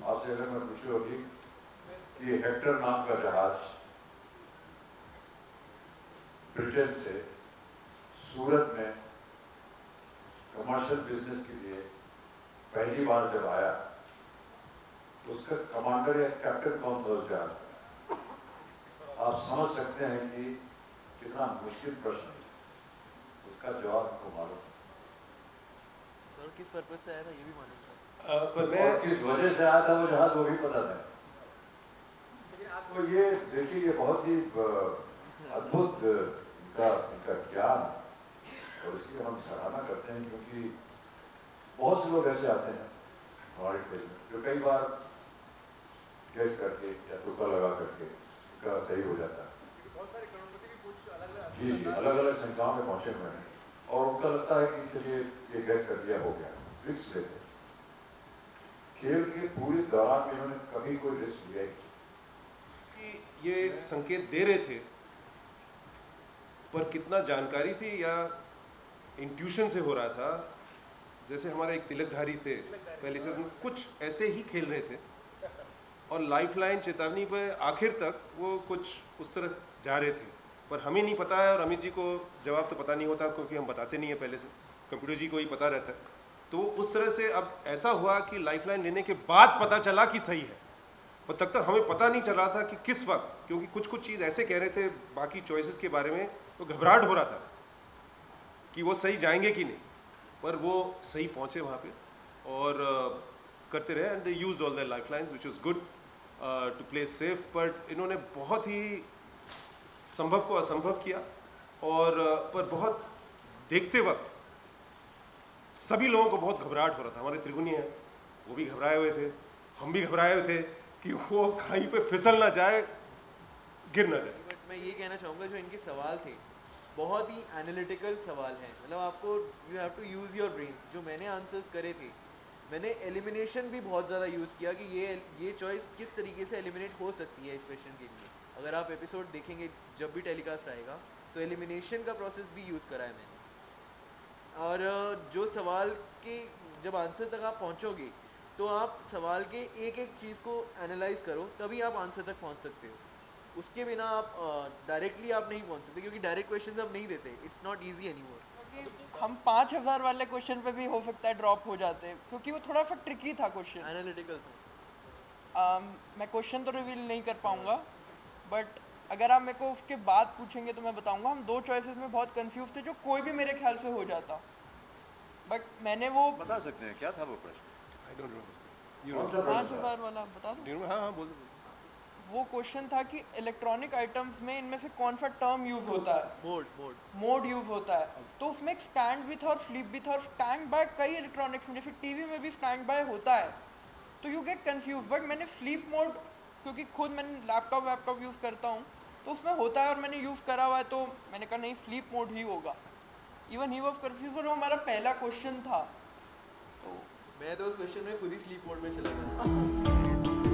आपसे अगर मैं पूछूं अभी कि हेक्टर नाम का जहाज ब्रिटेन से सूरत में कमर्शियल बिजनेस के लिए पहली बार जब आया तो उसका कमांडर या कैप्टन कौन था उस जहाज का? आप समझ सकते हैं कि कितना मुश्किल प्रश्न है, उसका जवाब आपको मालूम और किस पर्पज से आया था ये भी मालूम था। पर मैं किस वजह से आया था वो जहाज वो भी पता था। तो ये देखिए ये बहुत ही अद्भुत इनका ज्ञान और इसकी हम सराहना करते हैं क्योंकि बहुत से लोग ऐसे आते हैं हमारे फील्ड में जो कई बार गेस करके या तुक्का लगा करके उनका सही हो जाता है। जी जी अलग अलग संख्याओं में पहुंचे हुए हैं और उनका लगता है कि चलिए ये गेस कर दिया हो गया, रिस्क लेते हैं। खेल के पूरे दौरान में इन्होंने कभी कोई रिस्क लिया कि ये संकेत दे रहे थे पर कितना जानकारी थी या इंट्यूशन से हो रहा था। जैसे हमारे एक तिलकधारी थे पहले सीजन में, कुछ ऐसे ही खेल रहे थे और लाइफलाइन चेतावनी पे आखिर तक वो कुछ उस तरह जा रहे थे पर हमें नहीं पता है और अमित जी को जवाब तो पता नहीं होता क्योंकि हम बताते नहीं है पहले से, कंप्यूटर जी को ही पता रहता है। तो उस तरह से अब ऐसा हुआ कि लाइफलाइन लेने के बाद पता चला कि सही है पर तब तक हमें पता नहीं चल रहा था कि किस वक्त, क्योंकि कुछ कुछ चीज़ ऐसे कह रहे थे बाकी चॉइसेस के बारे में तो घबराहट हो रहा था कि वो सही जाएंगे कि नहीं, पर वो सही पहुंचे वहाँ पे और करते रहे and they used all their lifelines which was good to play safe. But इन्होंने बहुत ही संभव को असंभव किया और पर बहुत देखते वक्त सभी लोगों को बहुत घबराहट हो रहा था। हमारे त्रिगुनी हैं वो भी घबराए हुए थे, हम भी घबराए हुए थे कि वो कहीं पे फिसल ना जाए, गिर ना जाए। बट मैं ये कहना चाहूँगा जो इनके सवाल थे बहुत ही एनालिटिकल सवाल हैं, मतलब आपको you have to use your brains. जो मैंने आंसर्स करे थे मैंने एलिमिनेशन भी बहुत ज़्यादा यूज़ किया कि ये चॉइस किस तरीके से एलिमिनेट हो सकती है इस क्वेश्चन के लिए। अगर आप एपिसोड देखेंगे जब भी टेलीकास्ट आएगा तो एलिमिनेशन का प्रोसेस भी यूज़ करा है मैंने। और जो सवाल के जब आंसर तक आप पहुंचोगे तो आप सवाल के एक एक चीज़ को एनालाइज करो तभी आप आंसर तक पहुंच सकते हो। उसके बिना आप डायरेक्टली आप नहीं पहुंच सकते क्योंकि डायरेक्ट क्वेश्चंस अब नहीं देते। It's not easy anymore. हम 5000 वाले क्वेश्चन पे भी हो सकता है ड्रॉप हो जाते हैं क्योंकि वो थोड़ा सा ट्रिकी था क्वेश्चन। एनालिटिकल था। मैं क्वेश्चन तो रिवील नहीं कर पाऊंगा बट अगर आप मेरे को उसके बाद पूछेंगे तो मैं बताऊंगा। हम दो चॉइसेस में बहुत कंफ्यूज थे जो कोई भी मेरे ख्याल से हो जाता बट मैंने वो बता सकते हैं क्या था वो प्रश्न? I don't know. कौन सा प्रश्न था? 5000 वाला बता दूं। हाँ हाँ बोल दो। वो क्वेश्चन था कि इलेक्ट्रॉनिक आइटम्स में इनमें से कौन सा टर्म यूज होता है। मोड यूज होता है तो उसमें एक स्टैंड भी था और स्लीप भी था और स्टैंड बाय कई इलेक्ट्रॉनिक्स में जैसे टीवी में भी स्टैंड बाय होता है तो यू गेट कंफ्यूज। बट मैंने स्लीप मोड क्योंकि खुद मैंने लैपटॉप यूज़ करता हूँ तो उसमें होता है और मैंने यूज़ करा हुआ है तो मैंने कहा नहीं स्लीप मोड ही होगा। इवन ही वॉज कंफ्यूज और वो हमारा पहला क्वेश्चन था तो मैं तो उस क्वेश्चन में खुद ही स्लीप मोड में चला गया।